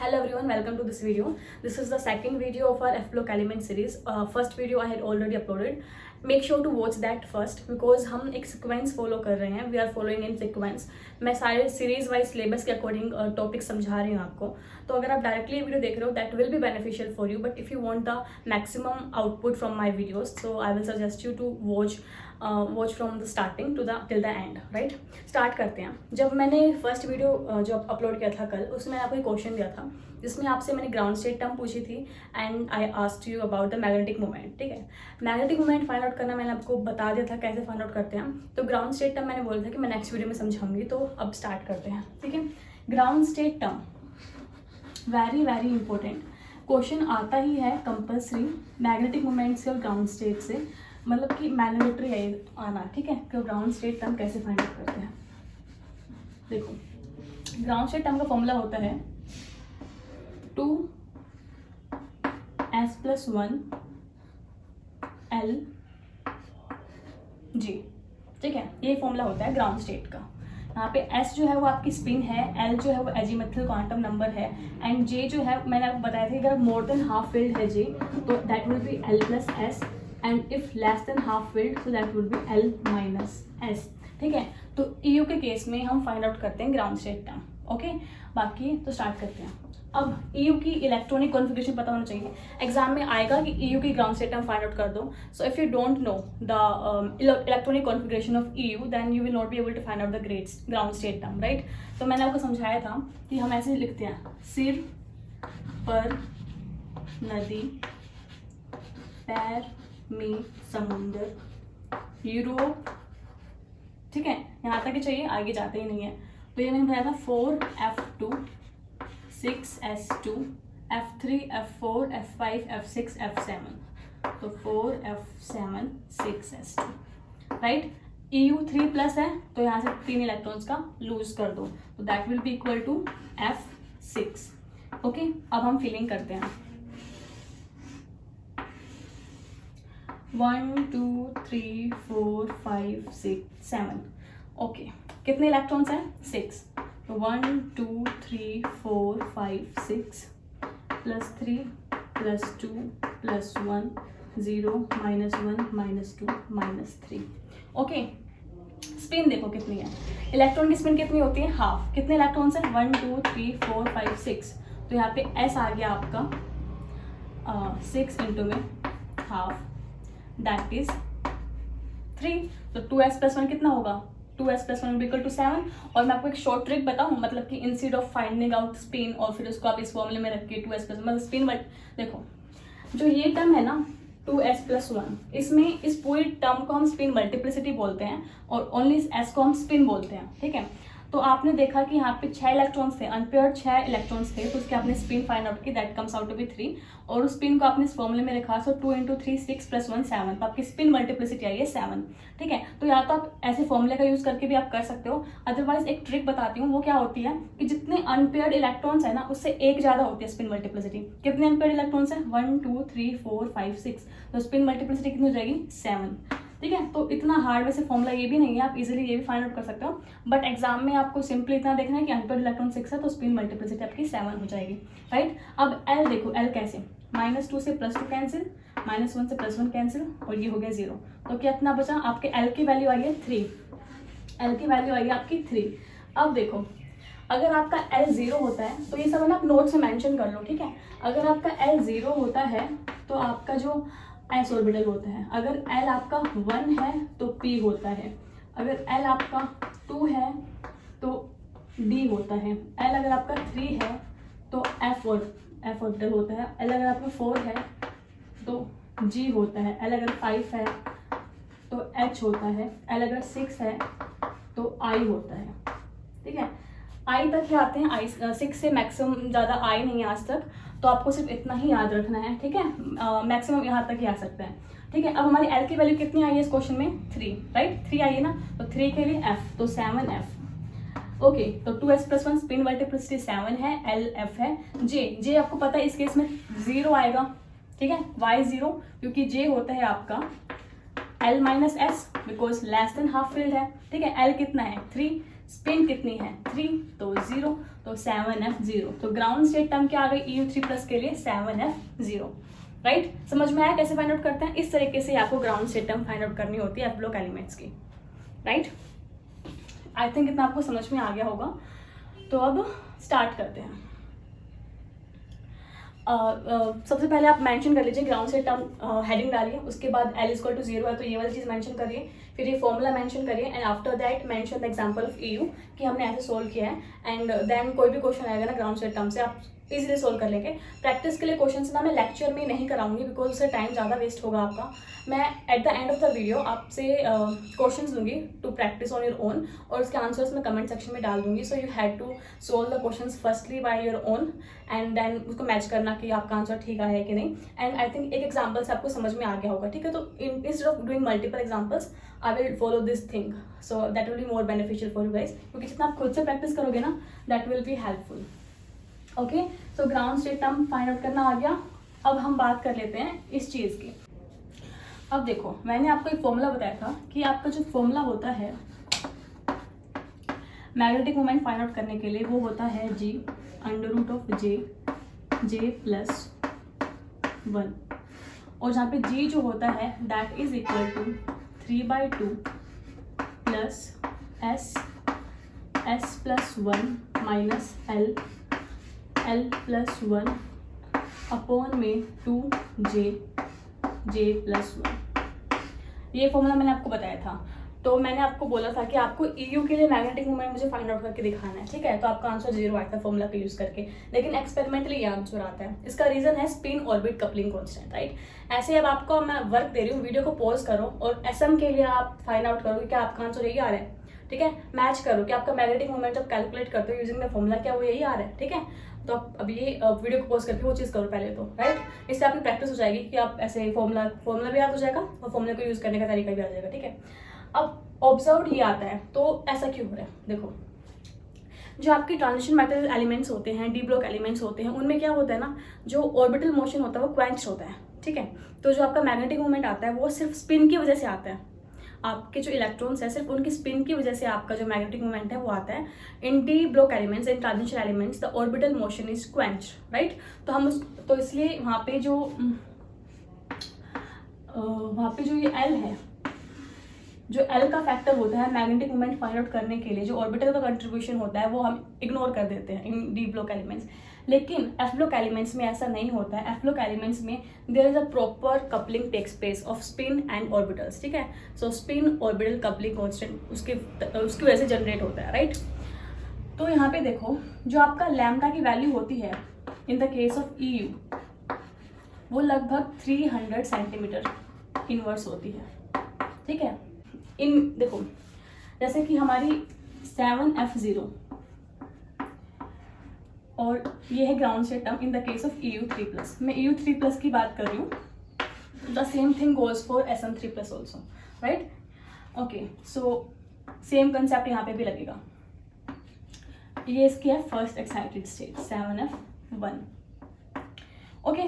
Hello everyone, welcome to this video. This is the second video of our F-block element series. First video I had already uploaded. Make sure to watch that first because हम एक sequence follow कर रहे हैं. We are following in sequence. मैं सारे series wise syllabus के according topic समझा रही हूँ आपको. तो अगर आप directly ये video देख रहे हो that will be beneficial for you. But if you want the maximum output from my videos, so I will suggest you to watch from the starting to till the end, right? Start करते हैं. जब मैंने first video जो upload किया था कल, उसमें आपको एक क्वेश्चन दिया था जिसमें आपसे मैंने ग्राउंड स्टेट टर्म पूछी थी and I asked you about the magnetic moment. ठीक है, मैग्नेटिक मोमेंट फाइंड आउट करना मैंने आपको बता दिया था कैसे फाइंड आउट करते हैं. तो ग्राउंड स्टेट टर्म मैंने बोला था कि मैं नेक्स्ट वीडियो में समझाऊंगी, तो अब स्टार्ट करते हैं. ठीक है, ground state term very important question आता ही है कंपल्सरी मैग्नेटिक मोमेंट से और ग्राउंड स्टेट से, मतलब कि मैग्नेटरी है आना. ठीक है, तो ग्राउंड स्टेट टर्म कैसे फाइंड आउट करते हैं. देखो, ग्राउंड स्टेट टर्म का फॉर्मूला होता है 2s+1 L G. ठीक है, ये फॉर्मूला होता है ग्राउंड स्टेट का. यहाँ पे S जो है वो आपकी स्पिन है, L जो है वो एजीमेथल क्वांटम नंबर है एंड J जो है मैंने आपको बताया था कि अगर मोर देन हाफ फील्ड है J तो that will B L+S and if less than half field so that will B L-S. ठीक है, तो EU के केस में हम फाइंड आउट करते हैं ग्राउंड स्टेट टर्म. ओके, बाकी तो स्टार्ट करते हैं. अब EU की इलेक्ट्रॉनिक कॉन्फ़िगरेशन पता होना चाहिए. एग्जाम में आएगा कि EU की ground state term find out कर दो. So if you don't know the electronic configuration of EU then you will not be able to find out the ground state term, right. तो मैंने आपको समझाया था कि हम ऐसे लिखते हैं, सिर पर नदी, पैर में समुंदर, यूरोप. ठीक है, यहाँ तक ही चाहिए, आगे जाते ही नहीं है. तो ये मैंने बताया था 4F2 6S2 F3 F4 F5 F6 F7. तो 4F7 6S2, राइट. EU 3+ है तो यहाँ से 3 इलेक्ट्रॉन्स का लूज कर दो, तो that will be equal to F6. Okay, अब हम फिलिंग करते हैं. 1 2 3 4 5 6 7. ओके, कितने इलेक्ट्रॉन्स हैं? 6. तो 1 2 3 4 5 6 +3 +2 +1 0 -1 -2 -3. ओके, स्पिन देखो कितनी है. इलेक्ट्रॉन की स्पिन कितनी होती है? हाफ. कितने इलेक्ट्रॉन्स हैं? 1 2 3 4 5 6. तो यहाँ पे S आ गया आपका 6 इंटू में हाफ, दैट इज 3. तो 2s+1 कितना होगा? 2s+1 equal to 7. और मैं आपको एक शॉर्ट ट्रिक बताऊँ, मतलब कि instead of finding out spin और फिर उसको आप इस फॉर्मूले में रख के 2s+1 मतलब स्पिन. बट देखो, जो ये टर्म है ना 2s+1, इसमें इस पूरी टर्म को हम स्पिन मल्टीप्लिसिटी बोलते हैं और ओनली इस s को हम स्पिन बोलते हैं. ठीक है, तो आपने देखा कि यहाँ पे 6 इलेक्ट्रॉन्स थे, अनपेयर्ड 6 इलेक्ट्रॉन्स थे, तो उसके आपने स्पिन फाइंड आउट की, that comes out to be 3. और उस स्पिन को आपने इस फॉर्मूले में रखा, सो 2 × 3 6 + 1 7. तो आपकी स्पिन मल्टीप्लिसिटी आई है 7. ठीक है, तो या तो आप ऐसे फॉर्मूले का यूज करके भी आप कर सकते हो, अदरवाइज एक ट्रिक बताती हूँ. वो क्या होती है कि जितने अनपेयर्ड इलेक्ट्रॉन्स है ना उससे एक ज्यादा होती है स्पिन मल्टीप्लिसिटी. कितने अनपेयर्ड इलेक्ट्रॉन्स है? 1 2 3 4 5 6. तो स्पिन मल्टीप्लिसिटी कितनी हो जाएगी? 7. ठीक है, तो इतना हार्ड वैसे फॉर्मूला ये भी नहीं है, आप इजीली ये भी फाइंड आउट कर सकते हो. बट एग्जाम में आपको सिंपली इतना देखना है कि अनपेयर्ड इलेक्ट्रॉन 6 है तो स्पिन मल्टीप्लिसिटी आपकी 7 हो जाएगी, राइट. अब L देखो, L कैसे? -2 से +2 कैंसिल, -1 से +1 कैंसिल और ये हो गया 0. तो कितना बचा? आपके L की वैल्यू आई है 3. L की वैल्यू आई है आपकी 3. अब देखो, अगर आपका L 0 होता है तो ये सब ना आप नोट से मेंशन कर लो. ठीक है, अगर आपका L 0 होता है तो आपका जो s ऑर्बिटल होता है, अगर L आपका 1 है तो P होता है, अगर L आपका 2 है तो D होता है, L अगर आपका 3 है तो F ऑर्बिटल होता है, L अगर आपका 4 है तो G होता है, L अगर 5 है तो H होता है, L अगर 6 है तो I होता है. ठीक है, I तक ही आते हैं, I 6 से मैक्सिमम ज़्यादा I नहीं है आज तक, तो आपको सिर्फ इतना ही याद रखना है. ठीक है, मैक्सिमम यहाँ तक ही आ सकता है. ठीक है, अब हमारी L की वैल्यू कितनी आई है इस क्वेश्चन में? 3, राइट. 3 आई है ना, तो 3 के लिए F, तो 7F. ओके, तो 2s+1 स्पिन मल्टीप्लिसिटी 7 है, L F है. J आपको पता है इस केस में 0 आएगा. ठीक है, y 0 क्योंकि J होता है आपका L - S because less than half field है. ठीक है, L कितना है? 3. स्पिन कितनी है 3, तो 0, तो 7f0। तो ग्राउंड स्टेट टर्म क्या आ गई EU3+ के लिए 7f0। राइट, समझ में आया कैसे फाइंड आउट करते हैं? इस तरीके से आपको ground state term find out करनी होती है एफ ब्लॉक एलिमेंट्स की। राइट, आई थिंक इतना आपको समझ में आ गया होगा। तो अब स्टार्ट करते हैं। सबसे पहले आप मेंशन कर लीजिए ग्राउंड स्टेट टर्म, हेडिंग डालिए, उसके बाद L=0 है तो ये वाली चीज़ मेंशन करिए, फिर ये फॉर्मूला मेंशन करिए, and after that mention the example of EU कि हमने ऐसे सोल्व किया है, एंड देन कोई भी क्वेश्चन आएगा ना ग्राउंड स्टेट टर्म से आप इजीली सोल्व कर लेंगे। प्रैक्टिस के लिए क्वेश्चन ना मैं लेक्चर में नहीं कराऊंगी बिकॉज उससे टाइम ज़्यादा वेस्ट होगा आपका। मैं at the end of the video आपसे क्वेश्चंस दूंगी to practice on your own, और उसके आंसर्स मैं कमेंट सेक्शन में डाल दूंगी। So you had to solve the questions firstly by your own and then उसको मैच करना कि आपका आंसर ठीक आया है कि नहीं। एंड आई थिंक एक एग्जाम्पल से आपको समझ में आ गया होगा, ठीक है? तो instead of doing multiple examples I will follow this thing, so that will be more beneficial for you guys, क्योंकि जितना आप खुद से प्रैक्टिस करोगे ना that will be helpful. Okay, so ground state term find out करना आ गया। अब हम बात कर लेते हैं इस चीज़ की। अब देखो, मैंने आपको एक फॉर्मूला बताया था कि आपका जो फॉर्मूला होता है मैग्नेटिक मोमेंट फाइंड आउट करने के लिए वो होता है G√J+1, और जहाँ पे G जो होता है that is equal to 3/2 plus S+1 minus L+1 upon में 2J+1। ये फॉर्मूला मैंने आपको बताया था। तो मैंने आपको बोला था कि आपको EU के लिए मैग्नेटिक मोमेंट मुझे फाइंड आउट करके दिखाना है, ठीक है? तो आपका आंसर 0 आया था फॉर्मूला का यूज करके, लेकिन एक्सपेरिमेंटली ये आंसर आता है। इसका रीजन है spin orbit coupling constant, right? ऐसे अब आपको मैं वर्क दे रही हूँ, वीडियो को पॉज करो और SM के लिए आप फाइंड आउट करो कि क्या आपका आंसर यही आ रहा है, ठीक है? मैच करो कि आपका मैग्नेटिक मोमेंट जब कैलकुलेट करते हो यूजिंग द फॉर्मूला क्या वो यही आ रहा है, ठीक है? तो आप अभी ये वीडियो को पॉज करके वो चीज़ करो पहले तो, राइट? इससे आपकी प्रैक्टिस हो जाएगी कि आप ऐसे फॉर्मूला भी याद हो जाएगा और फॉर्मूले को यूज़ करने का तरीका भी आ जाएगा, ठीक है? अब ऑब्जर्व ये आता है, तो ऐसा क्यों हो रहा है? देखो, जो आपके ट्रांजिशन मेटल एलिमेंट्स होते हैं, डी ब्लॉक एलिमेंट्स होते हैं, उनमें क्या होता है ना, जो ऑर्बिटल मोशन होता है वो क्वेंच होता है, ठीक है? तो जो आपका मैग्नेटिक मोमेंट आता है वो सिर्फ स्पिन की वजह से आता है। आपके जो इलेक्ट्रॉन्स है सिर्फ उनकी स्पिन की वजह से आपका जो मैग्नेटिक मोमेंट है वो आता है। In D block elements, in transition elements the orbital motion is quench, right? तो हम तो इसलिए वहाँ पे जो ये L है, जो L का फैक्टर होता है मैग्नेटिक मोमेंट फाइंड आउट करने के लिए, जो ऑर्बिटल का कंट्रीब्यूशन होता है वो हम इग्नोर कर देते हैं इन डी ब्लॉक एलिमेंट्स। लेकिन एफ ब्लॉक एलिमेंट्स में ऐसा नहीं होता है। एफ ब्लॉक एलिमेंट्स में there is a proper coupling takes place of spin and orbitals, ठीक है? So spin orbital coupling constant उसकी वजह से जनरेट होता है, राइट? तो यहाँ पे देखो, जो आपका लैम्डा की वैल्यू होती है in the case of EU वो लगभग 300 सेंटीमीटर इनवर्स होती है, ठीक है? देखो, जैसे कि हमारी 7f0 और ये है ground state term in the case of EU3+। मैं EU3+ की बात कर रही हूँ। The same thing goes for SM3+ also, right? Okay, so same concept यहाँ पे भी लगेगा। ये इसकी है first excited state 7f1। Okay,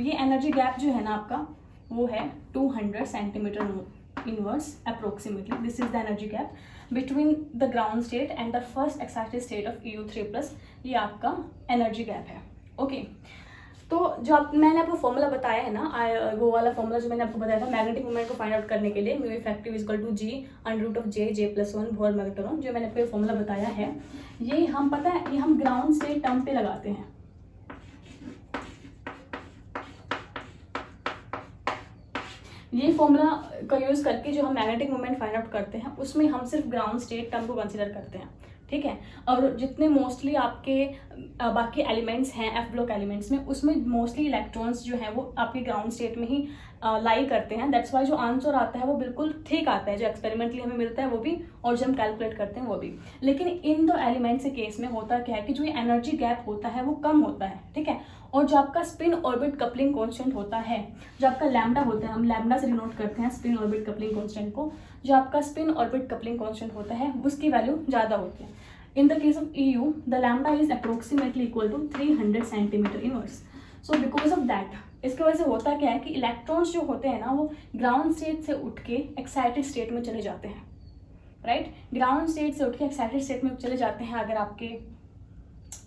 ये एनर्जी गैप जो है ना आपका वो है 200 centimetre inverse approximately. This is the energy gap between the ground state and the first excited state of EU3+। ये आपका एनर्जी गैप है, ओके? तो जो मैंने आपको फॉर्मूला बताया है ना, वो वाला फॉर्मूला जो मैंने आपको बताया था मैग्नेटिक मोमेंट को फाइंड आउट करने के लिए, mu effective is equal to G√J+1 Bohr magneton, जो मैंने आपको फॉर्मूला बताया है, ये हम पता है ये हम ग्राउंड स्टेट टर्म पे लगाते हैं। ये फॉर्मूला का यूज़ करके जो हम मैग्नेटिक मोमेंट फाइंड आउट करते हैं उसमें हम सिर्फ ग्राउंड स्टेट टर्म को कंसीडर करते हैं, ठीक है? और जितने मोस्टली आपके बाकी एलिमेंट्स हैं एफ ब्लॉक एलिमेंट्स में, उसमें मोस्टली इलेक्ट्रॉन्स जो हैं वो आपके ग्राउंड स्टेट में ही लाई करते हैं। दैट्स वाई जो आंसर आता है वो बिल्कुल ठीक आता है, जो एक्सपेरिमेंटली हमें मिलता है वो भी, और जो हम कैलकुलेट करते हैं वो भी। लेकिन इन दो एलिमेंट्स के केस में होता क्या है कि जो ये एनर्जी गैप होता है वो कम होता है, ठीक है? और जो आपका स्पिन ऑर्बिट कपलिंग कांस्टेंट होता है, जो आपका लैम्डा होता है, हम लैम्डा से डिनोट करते हैं स्पिन ऑर्बिट कपलिंग कांस्टेंट को, जो आपका स्पिन ऑर्बिट कपलिंग कांस्टेंट होता है उसकी वैल्यू ज़्यादा होती है। In the case of EU the lambda is approximately equal to 300 centimetre inverse. So because of that, इसकी वजह से होता क्या है कि इलेक्ट्रॉन्स जो होते हैं ना वो ग्राउंड स्टेट से उठ के एक्साइटेड स्टेट में चले जाते हैं, राइट। ग्राउंड स्टेट से उठ के एक्साइटेड स्टेट में चले जाते हैं अगर आपके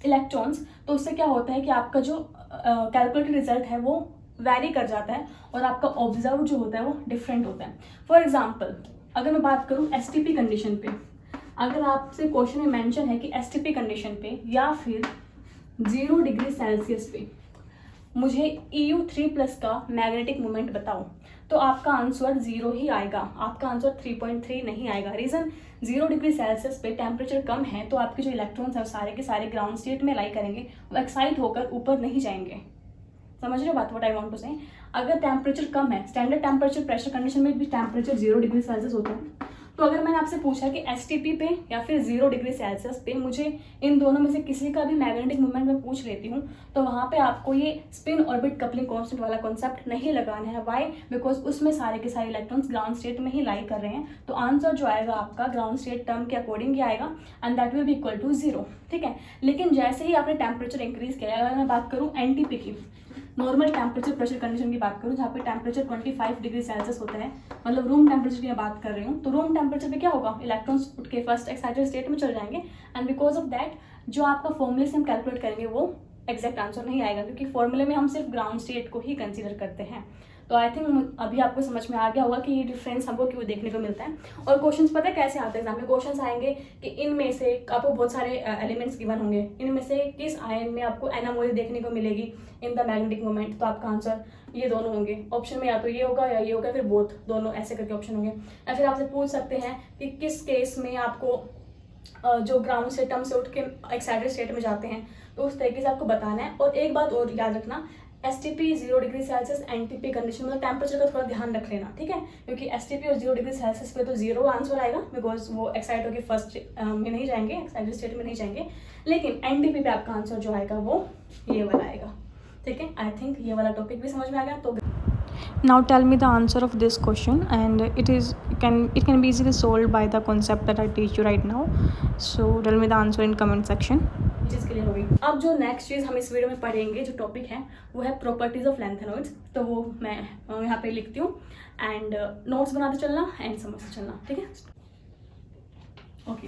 इलेक्ट्रॉन्स, तो उससे क्या होता है कि आपका जो कैलकुलेटेड रिजल्ट है वो वैरी कर जाता है और आपका ऑब्जर्व जो होता है वो डिफरेंट होता है। फॉर एग्जाम्पल अगर मैं बात करूँ STP कंडीशन पे, अगर आपसे क्वेश्चन में मेंशन है कि STP कंडीशन पे या फिर 0 डिग्री सेल्सियस पे मुझे EU3+ का मैग्नेटिक मोमेंट बताओ, तो आपका आंसर 0 ही आएगा, आपका आंसर 3.3 नहीं आएगा। रीज़न 0 डिग्री सेल्सियस पे टेम्परेचर कम है तो आपके जो इलेक्ट्रॉन्स हैं सारे के सारे ग्राउंड स्टेट में लाई करेंगे, वो एक्साइट होकर ऊपर नहीं जाएंगे। समझ रहे हो बात, व्हाट आई वांट टू से। अगर टेम्परेचर कम है, स्टैंडर्ड टेम्परेचर प्रेशर कंडीशन में भी टेम्परेचर 0 डिग्री सेल्सियस होता है, तो अगर मैंने आपसे पूछा कि STP पे या फिर 0 डिग्री सेल्सियस पे मुझे इन दोनों में से किसी का भी मैग्नेटिक मोमेंट में पूछ लेती हूँ, तो वहाँ पे आपको ये स्पिन ऑर्बिट कपलिंग कांस्टेंट वाला कॉन्सेप्ट नहीं लगाना है। वाई? बिकॉज उसमें सारे के सारे इलेक्ट्रॉन्स ग्राउंड स्टेट में ही लाई कर रहे हैं, तो आंसर जो आएगा आपका ग्राउंड स्टेट टर्म के अकॉर्डिंग ही आएगा and that will be equal to 0। ठीक है, लेकिन जैसे ही आपने टेम्परेचर इंक्रीज किया, अगर मैं बात करूँ NTP की, नॉर्मल टेम्परेचर प्रेशर कंडीशन की बात करूँ, जहाँ पे टेम्परेचर 25 डिग्री सेल्सियस होता है, मतलब रूम टेम्परेचर की मैं बात कर रही हूँ, तो रूम टेम्परेचर पे क्या होगा, इलेक्ट्रॉन्स उठ के फर्स्ट एक्साइटेड स्टेट में चल जाएंगे एंड बिकॉज ऑफ दैट जो आपका फॉर्मूले से हम कैलकुलेट करेंगे वो एग्जैक्ट आंसर नहीं आएगा, क्योंकि फॉर्मूले में हम सिर्फ ग्राउंड स्टेट को ही कंसिडर करते हैं। तो आई थिंक अभी आपको समझ में आ गया होगा कि ये डिफरेंस हमको क्यों देखने को मिलता है। और क्वेश्चंस पता है कैसे आते हैं एग्जाम में, क्वेश्चंस आएंगे कि इनमें से आपको बहुत सारे एलिमेंट्स गिवन होंगे, इनमें से किस आयन में आपको एनामोली देखने को मिलेगी इन द मैग्नेटिक मोमेंट, तो आपका आंसर ये दोनों होंगे। ऑप्शन में या तो ये होगा या ये होगा, फिर बोथ, दोनों ऐसे करके ऑप्शन होंगे। या फिर आपसे पूछ सकते हैं कि किस केस में आपको जो ग्राउंड से टर्म से उठ के एक्साइटेड स्टेट में जाते हैं, तो उस तरीके से आपको बताना है। और एक बात और याद रखना, STP 0 degree Celsius NTP condition, मतलब टेम्परेचर का थोड़ा ध्यान रख लेना, ठीक है, क्योंकि STP और 0 डिग्री सेल्सियस पे तो 0 आंसर आएगा, बिकॉज वो एक्साइट होकर फर्स्ट में नहीं जाएंगे, एक्साइटेड स्टेट में नहीं जाएंगे। लेकिन NTP पे आपका आंसर जो आएगा वो ये वाला आएगा। ठीक है, आई थिंक ये वाला टॉपिक भी समझ में आ गया। तो Now tell me the answer of this question, and it can be easily solved by the concept that I teach you right now. So tell me the answer in comment section. Cheese clear हो गई। अब जो next चीज़ हम इस video में पढ़ेंगे, जो topic है वो है प्रॉपर्टीज ऑफ लैंथेनॉइड्स। तो वो मैं यहाँ पे लिखती हूँ एंड नोट्स बनाते चलना एंड समझते चलना, ठीक है। Okay,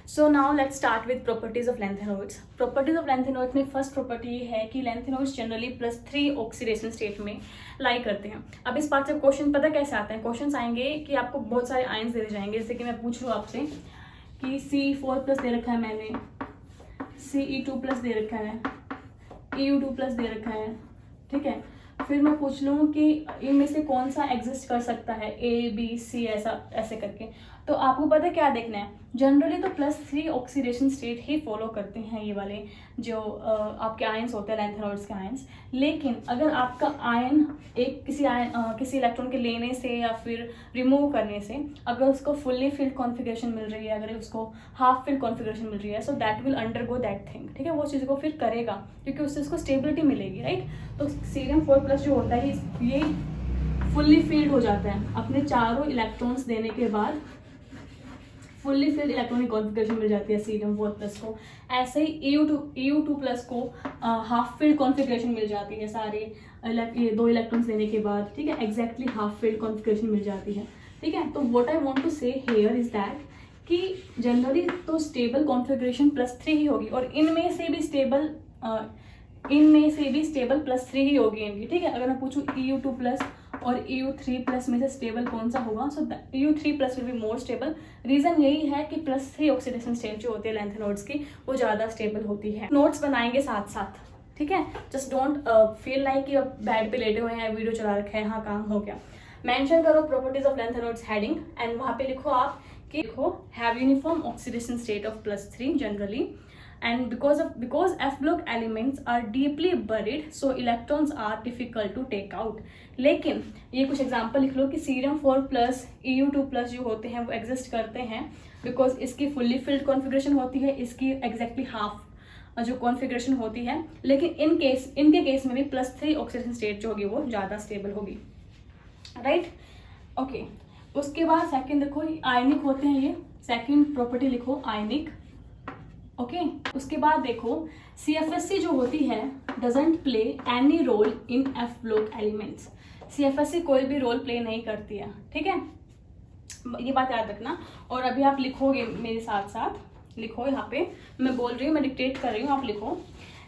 so now let's start with properties of lanthanoids. Properties of lanthanoids में फर्स्ट प्रॉपर्टी ये है कि लैंथेनॉइड्स जनरली +3 ऑक्सीडेशन स्टेट में लाई करते हैं। अब इस बात से क्वेश्चन पता कैसे आते हैं, क्वेश्चन आएंगे कि आपको बहुत सारे आयन्स दे जाएंगे, जैसे कि मैं पूछ लूँ आपसे कि C4+ दे रखा है मैंने, Ce2+ दे रखा है, Eu2+ दे रखा है, ठीक है। फिर मैं पूछ लूँ कि इनमें से कौन सा एग्जिस्ट कर सकता है, A B C ऐसे करके, तो आपको पता है क्या देखना है, जनरली तो +3 ऑक्सीडेशन स्टेट ही फॉलो करते हैं ये वाले जो आपके आयंस होते हैं, लैंथेनॉइड्स के आयंस। लेकिन अगर आपका आयन किसी इलेक्ट्रॉन के लेने से या फिर रिमूव करने से अगर उसको फुल्ली फिल्ड कॉन्फ़िगरेशन मिल रही है, अगर उसको हाफ फिल्ड कॉन्फ़िगरेशन मिल रही है, so that will undergo that thing, ठीक है, वो चीज़ को फिर करेगा क्योंकि उससे उसको स्टेबिलिटी मिलेगी, राइट। तो Cerium4+ जो होता है ये फुल्ली फिल्ड हो जाता है, अपने चारों इलेक्ट्रॉन्स देने के बाद फुल्ली फिल्ड इलेक्ट्रॉनिक कॉन्फ़िगरेशन मिल जाती है Cerium4+ को। ऐसे ही EU2+ को हाफ फिल्ड कॉन्फ़िगरेशन मिल जाती है, सारे ये 2 इलेक्ट्रॉन्स देने के बाद, ठीक है, एग्जैक्टली हाफ फिल्ड कॉन्फ़िगरेशन मिल जाती है, ठीक है। तो व्हाट आई वांट टू से हियर इज दैट कि जनरली तो स्टेबल कॉन्फ़िगरेशन +3 ही होगी और इनमें से भी स्टेबल +3 ही होगी इनकी, ठीक है। अगर मैं पूछूँ EU2+ और EU3+ में से स्टेबल कौन सा होगा, सो EU3+ will be more stable. Reason यही है कि +3 ऑक्सीडेशन स्टेट जो होती है लैंथेनॉइड्स की वो ज़्यादा स्टेबल होती है। नोट्स बनाएंगे साथ साथ, ठीक है, जस्ट डोंट फील लाइक कि आप बेड पे लेटे हुए हैं, वीडियो चला रखा है, हाँ काम हो गया। मेंशन करो properties of lanthanoids heading and वहाँ पे लिखो आप कि have uniform oxidation state of +3 generally, and because F block elements are deeply buried so electrons are difficult to take out। लेकिन ये कुछ एग्जांपल लिख लो कि Cerium4+ EU2+ जो होते हैं वो एग्जिस्ट करते हैं बिकॉज इसकी फुल्ली फिल्ड कॉन्फ़िगरेशन होती है, इसकी एग्जैक्टली हाफ जो कॉन्फ़िगरेशन होती है, लेकिन इनके केस में भी +3 ऑक्सीडेशन स्टेट जो होगी वो ज़्यादा स्टेबल होगी, राइट। ओके, उसके बाद सेकेंड देखो आयनिक होते हैं, ये सेकेंड प्रॉपर्टी लिखो आयनिक, ओके। उसके बाद देखो CFSC जो होती है doesn't play any role in F block elements. CFSC कोई भी रोल प्ले नहीं करती है, ठीक है, ये बात याद रखना। और अभी आप लिखोगे मेरे साथ साथ, लिखो यहाँ पे, मैं बोल रही हूँ, मैं डिक्टेट कर रही हूँ, आप लिखो।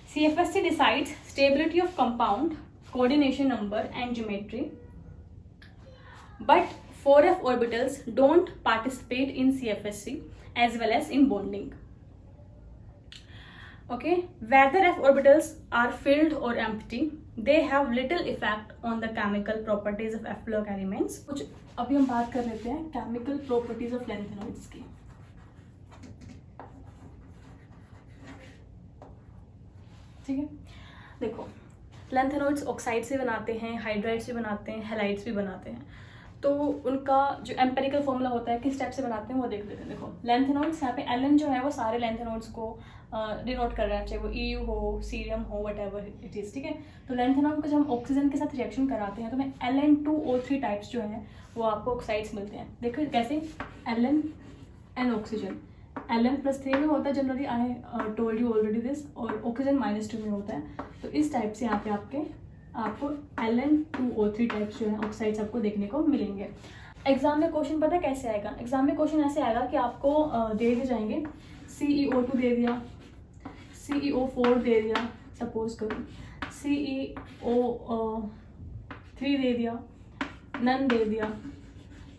CFSC decides stability of compound, coordination number and geometry, but 4f orbitals don't participate in CFSC as well as in bonding. Okay, whether f orbitals are filled or empty, they have little effect on the chemical properties of f block elements. कुछ अभी हम बात कर लेते हैं chemical properties of lanthanoids की। ठीक है, देखो लैंथेनोइड्स ऑक्साइड से बनाते हैं, हाइड्राइड से बनाते हैं, हैलाइड्स भी बनाते हैं। तो उनका जो एम्पेरिकल फॉर्मूला होता है, किस स्टेप से बनाते हैं वो देख लेते हैं। देखो लैंथेनोइड्स, यहाँ पे एलन जो है वो सारे लैंथेनोइड्स को डिनोट कर रहा है, चाहे वो EU हो, सीरियम हो, वट एवर इट इज़। ठीक है, तो लैंथेनोइड को जब हम ऑक्सीजन के साथ रिएक्शन कराते हैं तो हमें Ln2O3 टाइप्स जो हैं वो आपको ऑक्साइड्स मिलते हैं। देखो कैसे, Ln एंड ऑक्सीजन, Ln+3 में होता है generally, I told you already this, और ऑक्सीजन -2 में होता है। तो इस टाइप से यहाँ पे आपको Ln2O3 टाइप्स जो है ऑक्साइड्स आपको देखने को मिलेंगे। एग्जाम में क्वेश्चन पता है कैसे आएगा? एग्जाम में क्वेश्चन ऐसे आएगा कि आपको दे दिए जाएंगे, CeO2 दे दिया, CeO4 दे दिया, सपोज करो CeO3 दे दिया, नन दे दिया।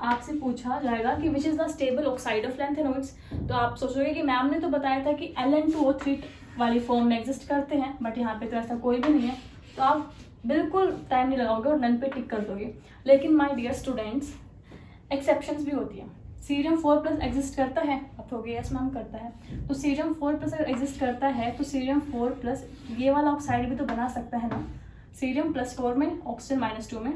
आपसे पूछा जाएगा कि which is the stable oxide of lanthanoids, तो आप सोचोगे कि मैम ने तो बताया था कि Ln2O3 वाली फॉर्म में एग्जिस्ट करते हैं, बट यहाँ पे तो ऐसा कोई भी नहीं है, तो आप बिल्कुल टाइम नहीं लगाओगे और नन पे टिक कर दोगे। लेकिन माय डियर स्टूडेंट्स, एक्सेप्शंस भी होती हैं। सीरियम 4+ एग्जिस्ट करता है, आप कहोगे यस मैम करता है, तो सीरियम 4+ अगर एग्जिस्ट करता है तो सीरियम 4+ ये वाला ऑक्साइड भी तो बना सकता है ना, सीरियम +4 में, ऑक्सीजन -2 में,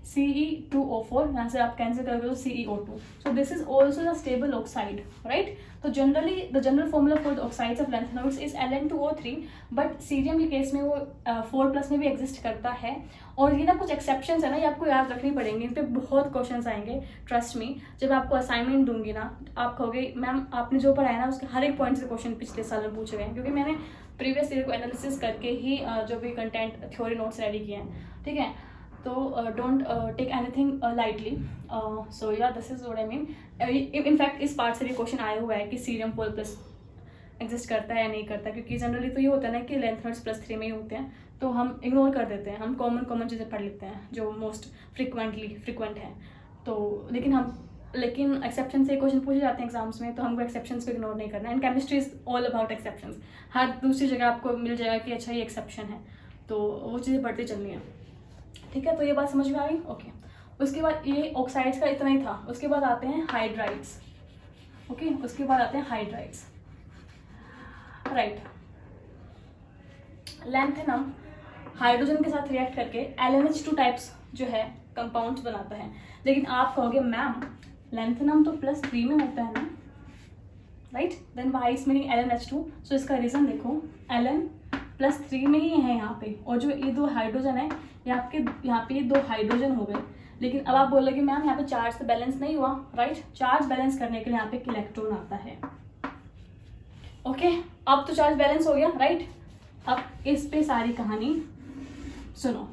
Ce2O4, यहाँ से आप कैंसिल करोगे तो CeO2। So this is also the stable oxide, right. तो generally the general formula for the oxides of lanthanoids is Ln2O3, but cerium के केस में वो 4+ में भी एग्जिस्ट करता है। और ये ना कुछ एक्सेप्शंस है ना, ये आपको याद रखनी पड़ेंगी, इन पे बहुत क्वेश्चंस आएंगे, ट्रस्ट मी। जब आपको असाइनमेंट दूंगी ना, आप कहोगे मैम आपने जो पढ़ाया ना उसके हर एक पॉइंट से क्वेश्चन पिछले साल में पूछे गए हैं, क्योंकि मैंने प्रीवियस ईयर को एनालिसिस करके ही जो भी कंटेंट थ्योरी नोट्स रेडी किए हैं। ठीक है, तो डोंट टेक एनीथिंग लाइटली। सो या this is what I mean. In fact इस पार्ट से भी क्वेश्चन आया हुआ है कि सीरियम 4+ एग्जिस्ट करता है या नहीं करता, क्योंकि जनरली तो ये होता है ना कि लैंथेनोइड्स +3 में ही होते हैं, तो हम इग्नोर कर देते हैं, हम कॉमन चीज़ें पढ़ लेते हैं जो मोस्ट फ्रिक्वेंट हैं। तो लेकिन एक्सेप्शन से क्वेश्चन पूछे जाते हैं एग्जाम्स में, तो हमको एक्सेप्शंस को इग्नोर नहीं करना। And chemistry is all about exceptions. हर दूसरी जगह आपको मिल जाएगा कि अच्छा ये एक्सेप्शन है, तो वो चीज़ें पढ़ती चलनी है। ठीक है, तो ये बात समझ में आ गई? ओके। उसके बाद ये ऑक्साइड्स का इतना ही था। उसके बाद आते हैं हाइड्राइड्स। ओके, उसके बाद आते हैं हाइड्राइड्स, राइट। लैंथेनम हाइड्रोजन के साथ रिएक्ट करके LnH2 टाइप्स जो है कंपाउंड्स बनाता है। लेकिन आप कहोगे मैम लैंथेनम तो +3 में होता है ना, right, then why is meaning LnH2? So इसका रीज़न देखो, Ln+3 में ही है यहाँ पे, और जो ये 2 हाइड्रोजन है यहाँ पे ये 2 हाइड्रोजन हो गए। लेकिन अब आप बोलोगे मैम यहाँ पे चार्ज तो बैलेंस नहीं हुआ, राइट। चार्ज बैलेंस करने के लिए यहाँ पे एक इलेक्ट्रॉन आता है। ओके, अब तो चार्ज बैलेंस हो गया, राइट। अब इस पे सारी कहानी सुनो।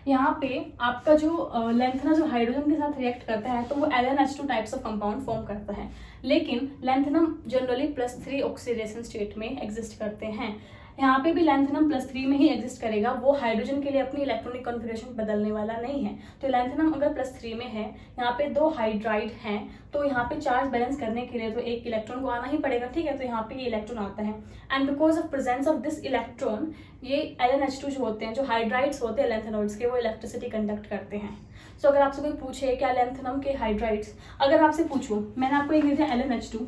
यहाँ पे आपका जो लैंथेनम जो हाइड्रोजन के साथ रिएक्ट करता है तो वो LnH2 types of compound form करता है। लेकिन लैंथेनम जनरली +3 ऑक्सीडेशन स्टेट में एग्जिस्ट करते हैं। यहाँ पे भी लैंथेनम +3 में ही एग्जिस्ट करेगा, वो हाइड्रोजन के लिए अपनी इलेक्ट्रॉनिक कॉन्फ़िगरेशन बदलने वाला नहीं है। तो लैंथेनम अगर +3 में है, यहाँ पे 2 हाइड्राइड हैं, तो यहाँ पे चार्ज बैलेंस करने के लिए तो एक इलेक्ट्रॉन को आना ही पड़ेगा, ठीक है। तो यहाँ पे ये इलेक्ट्रॉन आता है, and because of presence of this electron ये LnH2 जो होते हैं, जो हाइड्राइड्स होते हैं लैंथेनोइड्स के, वो इलेक्ट्रिसिटी कंडक्ट करते हैं। सो अगर आपसे कोई पूछे क्या लैंथेनम के हाइड्राइड्स, अगर आपसे पूछूं, मैंने आपको एक दे दिया LnH2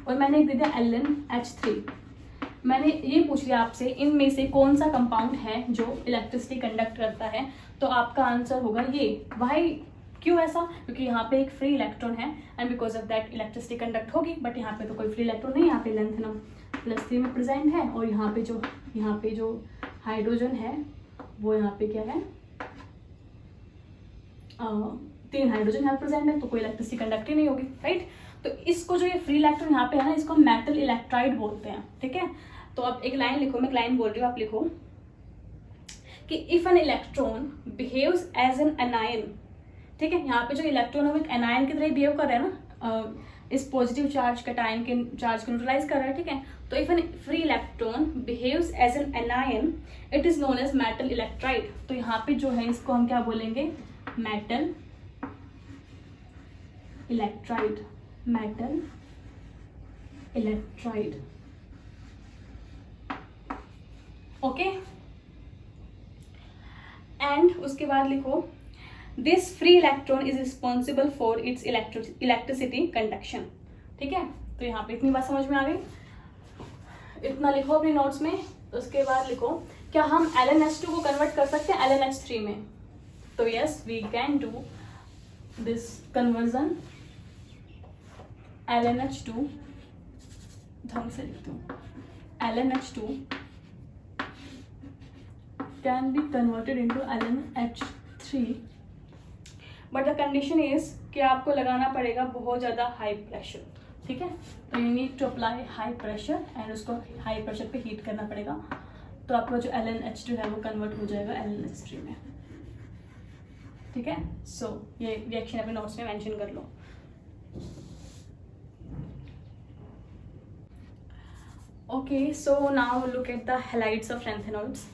और मैंने एक दे दिया LnH3, मैंने ये पूछ लिया आपसे इनमें से कौन सा कंपाउंड है जो इलेक्ट्रिसिटी कंडक्ट करता है, तो आपका आंसर होगा ये। वाई, क्यों ऐसा? क्योंकि यहाँ पे एक फ्री इलेक्ट्रॉन है and because of that electricity conduct होगी, बट यहाँ पे तो कोई फ्री इलेक्ट्रॉन नहीं, यहाँ पे लैंथेनम +3 में प्रेजेंट है, और यहाँ पे जो हाइड्रोजन है वो यहाँ पे क्या है, 3 हाइड्रोजन यहाँ प्रेजेंट है, तो कोई इलेक्ट्रिसिटी कंडक्ट ही नहीं होगी, राइट। तो इसको जो ये फ्री इलेक्ट्रॉन यहाँ पे है ना, इसको मेटल इलेक्ट्राइड बोलते हैं, ठीक है। तो अब एक लाइन लिखो, मैं एक लाइन बोल रही हूँ, आप लिखो कि if an electron behaves as an anion ठीक है, यहाँ पे जो इलेक्ट्रॉन है वो एक एनायन की तरह बिहेव कर रहा है ना, इस पॉजिटिव चार्ज कैटायन के चार्ज को न्यूट्रलाइज कर रहा है, ठीक है। तो if an free electron behaves as an anion it is known as metal electride. तो यहाँ पे जो है इसको हम क्या बोलेंगे, metal electride, metal electride, okay. And उसके बाद लिखो this free electron is responsible for its electricity conduction, ठीक है। तो यहाँ पे इतनी बात समझ में आ गई, इतना लिखो अपने नोट्स में। उसके बाद लिखो क्या हम LnH2 को कन्वर्ट कर सकते हैं LnH3 में, तो yes we can do this conversion. LnH2 ढंग से लिखती हूँ, LnH2 can be converted into LnH3 but the condition is कि आपको लगाना पड़ेगा बहुत ज़्यादा हाई प्रेशर, ठीक है। तो you need to apply high pressure and उसको हाई प्रेशर पे हीट करना पड़ेगा, तो आपका जो LnH2 है वो कन्वर्ट हो जाएगा LnH3 में, ठीक है। सो ये रिएक्शन अपने नोट्स में मेंशन कर लो। Okay, so now look at the halides of lanthanoids.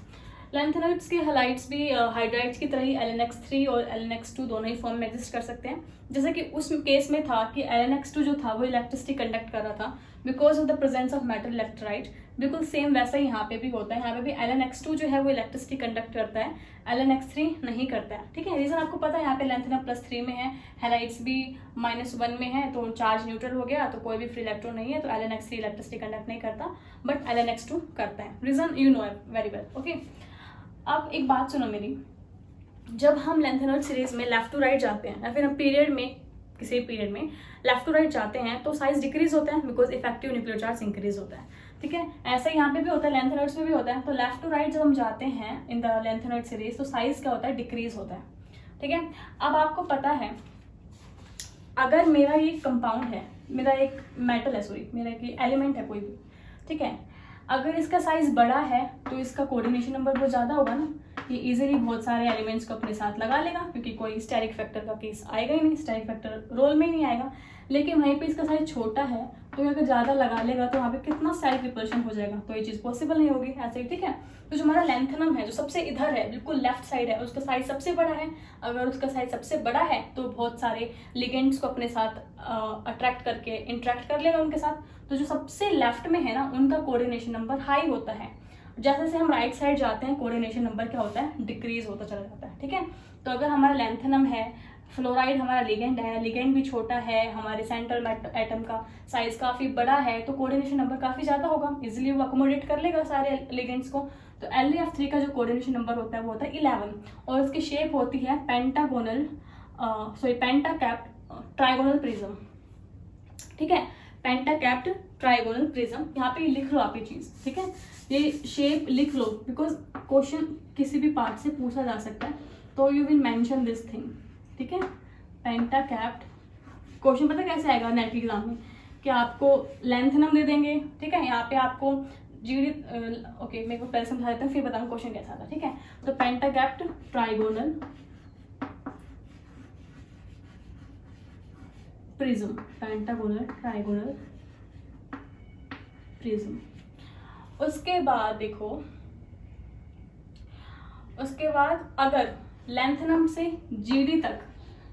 Lanthanoids के हैलाइड्स भी हाइड्राइड्स की तरह ही LnX3 और LnX2 दोनों ही फॉर्म में एग्जिस्ट कर सकते हैं। जैसे कि उस केस में था कि LnX2 जो था वो इलेक्ट्रिसिटी कंडक्ट कर रहा था because of the presence of metal electride, बिल्कुल सेम वैसा ही यहाँ पे भी होता है। यहाँ पे भी LnX2 जो है वो इलेक्ट्रिसिटी कंडक्ट करता है, LnX3 नहीं करता है, ठीक है। रीजन आपको पता है, यहाँ पे लैंथेनम +3 में है, हैलाइड्स भी -1 में है, तो चार्ज न्यूट्रल हो गया, तो कोई भी फ्री इलेक्ट्रॉन नहीं है, तो LnX3 इलेक्ट्रिसिटी कंडक्ट नहीं करता बट LnX2 करता है। Reason you know very well, okay. अब एक बात सुनो मेरी, जब हम लैंथेनॉइड सीरीज में लेफ्ट टू राइट जाते हैं या फिर हम पीरियड में किसी पीरियड में लेफ्ट टू राइट जाते हैं तो साइज डिक्रीज होता है because effective nuclear charge increase होता है, ठीक है। ऐसा यहाँ पे भी होता है, लैंथेनॉइड्स में भी होता है। तो लेफ्ट टू राइट जब हम जाते हैं इन द लैंथेनॉइड सीरीज तो साइज क्या होता है, डिक्रीज होता है, ठीक है। अब आपको पता है अगर मेरा ये कंपाउंड है, मेरा एक मेटल है, सॉरी मेरा एक एलिमेंट है कोई भी, ठीक है, अगर इसका साइज बड़ा है तो इसका कोऑर्डिनेशन नंबर बहुत ज़्यादा होगा ना, ये इजीली बहुत सारे एलिमेंट्स को अपने साथ लगा लेगा क्योंकि कोई स्टेरिक फैक्टर का केस आएगा ही नहीं, स्टेरिक फैक्टर रोल में ही नहीं आएगा। लेकिन वहीं पे इसका साइज छोटा है तो अगर ज़्यादा लगा लेगा तो वहाँ पे कितना स्टेरिक रिपल्शन हो जाएगा, तो ये चीज़ पॉसिबल नहीं होगी ऐसे ही, ठीक है। तो जो हमारा लैंथेनम है जो सबसे इधर है, बिल्कुल लेफ्ट साइड है, उसका साइज सबसे बड़ा है। अगर उसका साइज सबसे बड़ा है तो बहुत सारे लिगेंड्स को अपने साथ अट्रैक्ट करके इंट्रैक्ट कर लेगा उनके साथ। तो जो सबसे लेफ्ट में है ना उनका कोऑर्डिनेशन नंबर हाई होता है। जैसे जैसे हम राइट साइड जाते हैं कोऑर्डिनेशन नंबर क्या होता है, डिक्रीज होता चला जाता है, ठीक है। तो अगर हमारा लैंथेनम है, फ्लोराइड हमारा लिगेंड है, लिगेंड भी छोटा है, हमारे सेंट्रल एटम का साइज काफ़ी बड़ा है, तो कोऑर्डिनेशन नंबर काफ़ी ज़्यादा होगा, इजीली वो अकोमोडेट कर लेगा सारे लिगेंड्स को। तो LnF3 का जो कोऑर्डिनेशन नंबर होता है वो होता है 11 और उसकी शेप होती है पेंटागोनल पेंटाकैप्ड ट्राइगोनल प्रिज्म, ठीक है, पेंटाकैप्ड ट्राइगोनल प्रिज्म। यहाँ पे लिख लो आप ये चीज़, ठीक है, ये शेप लिख लो बिकॉज क्वेश्चन किसी भी पार्ट से पूछा जा सकता है, तो you will mention this thing, ठीक है। पेंटाकैप्ड क्वेश्चन पता कैसे आएगा नेट एग्जाम में, कि आपको लैंथेनम दे देंगे, ठीक है, यहाँ पे आपको जीडी ओके मेरे को पहले समझा देते हैं फिर बताऊँ क्वेश्चन कैसा आता है, ठीक है। तो pentacapped trigonal prism, pentagonal trigonal prism. उसके बाद देखो, उसके बाद अगर लैंथेनम से जीडी तक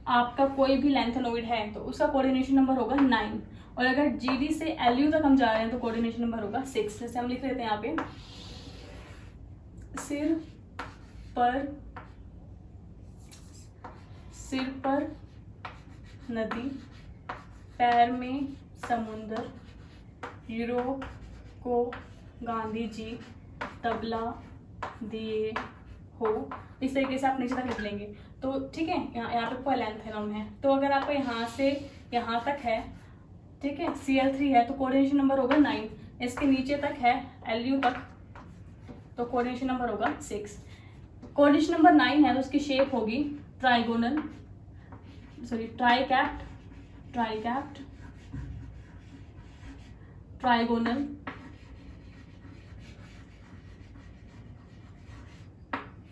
आपका कोई भी लैंथेनोइड है तो उसका कोऑर्डिनेशन नंबर होगा 9 और अगर जीडी से LU तक हम जा रहे हैं तो कोऑर्डिनेशन नंबर होगा 6। जैसे हम लिख लेते हैं यहाँ पे, सिर पर नदी, पैर में समुंदर, यूरोप को गांधी जी तबला दिए हो, इस तरीके से आप नीचे तक लिख लेंगे। तो ठीक है, यहाँ पे कोई लैंथेनम है तो अगर आपको यहाँ से यहाँ तक है, ठीक है, Cl3 है तो कोऑर्डिनेशन नंबर होगा 9, इसके नीचे तक है LU तक तो कोऑर्डिनेशन नंबर होगा 6। कोऑर्डिनेशन नंबर 9 है तो उसकी शेप होगी ट्राइगोनल ट्राइकैप्ड ट्राइगोनल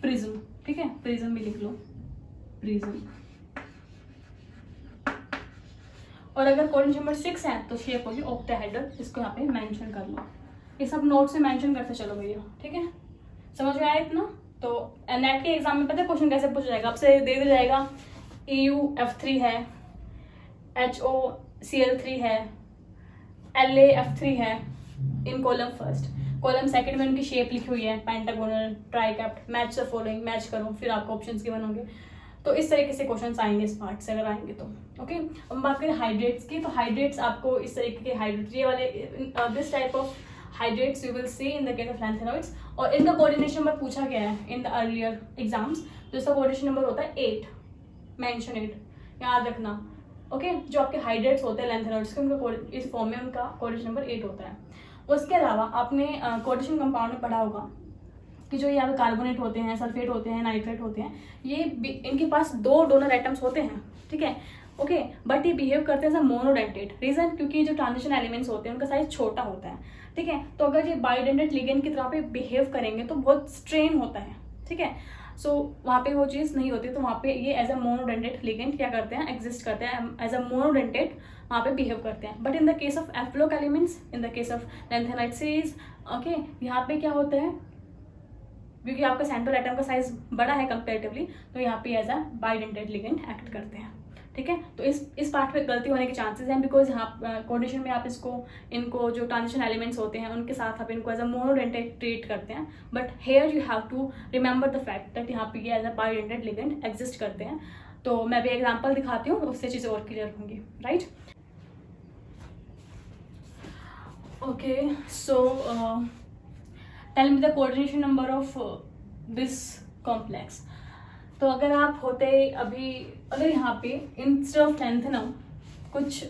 प्रिज्म, ठीक है, प्रिज्म भी लिख लो, प्रिज्म। और अगर कोऑर्डिनेशन नंबर 6 है तो शेप होगी ऑक्टाहेड्रल, इसको यहाँ पे मेंशन कर लो। ये सब नोट से मेंशन करते चलो भैया, ठीक है, समझ में आया इतना। तो नेट के एग्जाम में पता है क्वेश्चन कैसे पूछा जाएगा, आपसे दे दिया जाएगा EuF3 है, HOCl3 है, LaF3 है in column first, column second में उनकी शेप लिखी हुई है pentagonal, tricapped, match the following, match करो, फिर आपको ऑप्शंस गिवन होंगे। तो इस तरीके से क्वेश्चंस आएंगे इस पार्ट से अगर आएंगे तो। ओके, अब बात करें हाइड्रेट्स की, तो हाइड्रेट्स आपको इस तरीके के हाइड्रेट, ये वाले this type of hydrates you will see in the case of lanthanoids, और इनका कोऑर्डिनेशन नंबर पूछा गया है इन द अर्लियर एग्जाम्स, तो इसका कोऑर्डिनेशन नंबर होता है 8, मेंशन इट, याद रखना। ओके, जो आपके हाइड्रेट्स होते हैं लैंथेनॉइड्स के, उनका इस फॉर्म में उनका कोऑर्डिनेशन नंबर 8 होता है। उसके अलावा आपने कोऑर्डिनेशन कंपाउंड में पढ़ा होगा कि जो यहाँ पे कार्बोनेट होते हैं, सल्फेट होते हैं, नाइट्रेट होते हैं, ये इनके पास 2 डोनर एटम्स होते हैं, ठीक है, ओके, बट ये बिहेव करते हैं एज अ मोनोडेंटेट। रीजन, क्योंकि जो ट्रांजिशन एलिमेंट्स होते हैं उनका साइज छोटा होता है, ठीक है, तो अगर ये बाइडेंटेट लिगेंड की तरह पे बिहेव करेंगे तो बहुत स्ट्रेन होता है, ठीक है, सो वहाँ पे वो चीज़ नहीं होती, तो वहाँ पे ये एज अ मोनोडेंटेट लिगेंड क्या करते हैं, एग्जिस्ट करते हैं, एज अ मोनोडेंटेट वहाँ पे बिहेव करते हैं। But in the case of f block elements, in the case of lanthanides, okay, यहाँ पे क्या होता है, क्योंकि आपका सेंट्रल एटम का साइज बड़ा है कंपेरेटिवली, तो यहाँ पे as a bidentate ligand act करते हैं, ठीक है। तो इस पार्ट पे गलती होने के चांसेस हैं, बिकॉज यहाँ कोऑर्डिनेशन में आप इनको जो ट्रांजिशन एलिमेंट्स होते हैं उनके साथ आप इनको एज अ मोनोडेंटेट ट्रीट करते हैं, but here you have to remember the fact that यहाँ पे ये as a bidentate ligand exist करते हैं। तो मैं भी एग्जाम्पल दिखाती हूँ, उससे चीज़ें और क्लियर होंगी, right. Okay, so tell me the coordination number of this complex. तो अगर आप होते अभी, अगर यहाँ पे इंस्टेड ऑफ लैंथेनम कुछ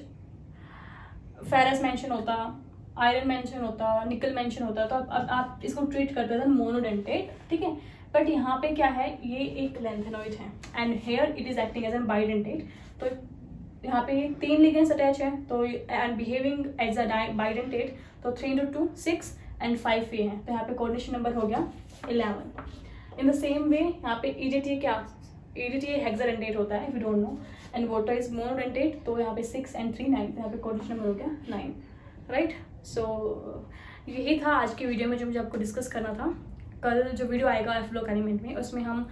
फेरस मेंशन होता, आयरन मेंशन होता, निकल मेंशन होता, तो आप इसको ट्रीट करते थे मोनोडेंटेट, ठीक है, बट यहाँ पे क्या है, ये एक लैंथेनॉइड है and here it is acting as an bidentate. तो यहाँ पे 3 लिगेंड्स अटैच है, तो and behaving as a bidentate, तो 3 × 2 6 एंड 5 ये है, तो यहाँ पे कोऑर्डिनेशन नंबर हो गया 11। इन द सेम वे यहाँ पे EDTA क्या, EDTA हेक्साडेंटेट होता है, if you don't no, and water is monodentate, तो यहाँ पे 6 and 3 9, तो यहाँ पे कोऑर्डिनेशन नंबर हो गया 9, राइट। सो यही था आज की वीडियो में जो मुझे आपको डिस्कस करना था। कल जो वीडियो आएगा एफ्लोक एलिमेंट में, उसमें हम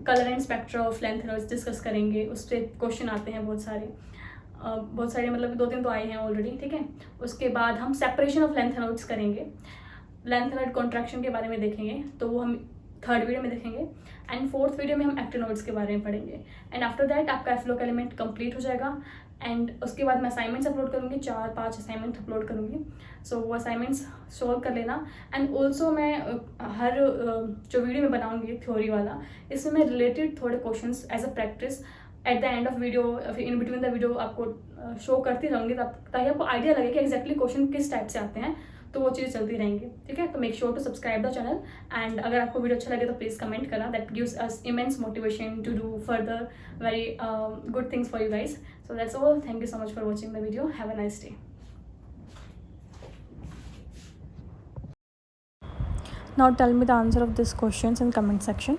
colour and spectra of lanthanoids discuss करेंगे, उस पर क्वेश्चन आते हैं बहुत सारे, मतलब 2-3 तो आए हैं ऑलरेडी, ठीक है। उसके बाद हम सेपरेशन ऑफ लैंथेनॉइड्स करेंगे, लैंथेनॉइड कॉन्ट्रैक्शन के बारे में देखेंगे, तो वो हम 3rd वीडियो में देखेंगे, एंड 4th वीडियो में हम एक्टिनॉइड्स के बारे में पढ़ेंगे, एंड आफ्टर दैट आपका एफ्लोक एलिमेंट कंप्लीट हो जाएगा। एंड उसके बाद मैं असाइनमेंट्स अपलोड करूँगी, 4-5 असाइनमेंट अपलोड करूँगी, सो वो असाइनमेंट्स सॉल्व कर लेना। एंड ऑल्सो मैं हर जो वीडियो में बनाऊँगी थ्योरी वाला, इसमें मैं रिलेटेड थोड़े questions as a practice at the end of video, in between the video आपको शो करती रहूँगी, ताकि आपको आइडिया लगे कि एग्जैक्टली क्वेश्चन किस टाइप से आते हैं, तो वो चीज़ चलती रहेंगी, ठीक है। तो make sure to subscribe the channel, and अगर आपको वीडियो अच्छा लगे तो प्लीज़ कमेंट करना, that gives us immense motivation to do further very good things for you guys. So that's all, thank you so much for watching the video, have a nice day. Now tell me the answer of these questions in comment section.